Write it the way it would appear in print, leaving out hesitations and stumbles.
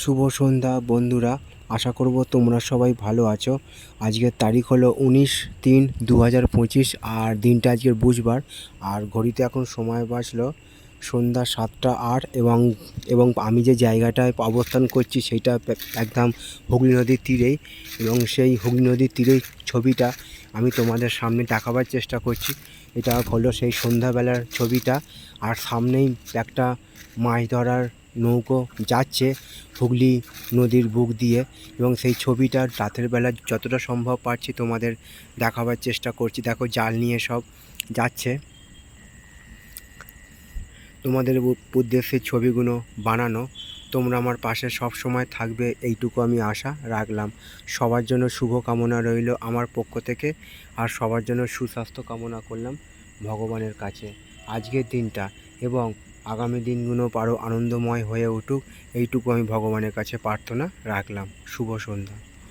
শুভ সন্ধ্যা বন্ধুরা। আশা করব তোমরা সবাই ভালো আছো। আজকের তারিখ হলো 19/3/2025 আর দিনটা আজকের বুধবার। আর ঘড়িতে এখন সময় বাজলো সন্ধ্যা 7টা 8 এবং আমি যে জায়গাটায় অবস্থান করছি সেইটা একদম হুগলি নদীর তীরেই। এবং সেই হুগলি নদীর তীরেই ছবিটা আমি তোমাদের সামনে দেখাবার চেষ্টা করছি। এটা হলো সেই সন্ধ্যাবেলার ছবিটা। আর সামনেই একটা মাছ ধরার নৌকো যাচ্ছে হুগলি নদীর বুক দিয়ে, এবং সেই ছবিটা রাতের বেলা যতটা সম্ভব পারছি তোমাদের দেখাবার চেষ্টা করছি। দেখো জাল নিয়ে সব যাচ্ছে। তোমাদের উদ্দেশ্যে ছবিগুলো বানানো। তোমরা আমার পাশে সব সময় থাকবে এইটুকু আমি আশা রাখলাম। সবার জন্য শুভ কামনা রইল আমার পক্ষ থেকে, আর সবার জন্য সুস্বাস্থ্য কামনা করলাম ভগবানের কাছে আজকের দিনটা, এবং আগামী দিনগুলো আরও আনন্দময় হয়ে উঠুক এইটুকু আমি ভগবানের কাছে প্রার্থনা রাখলাম। শুভ সন্ধ্যা।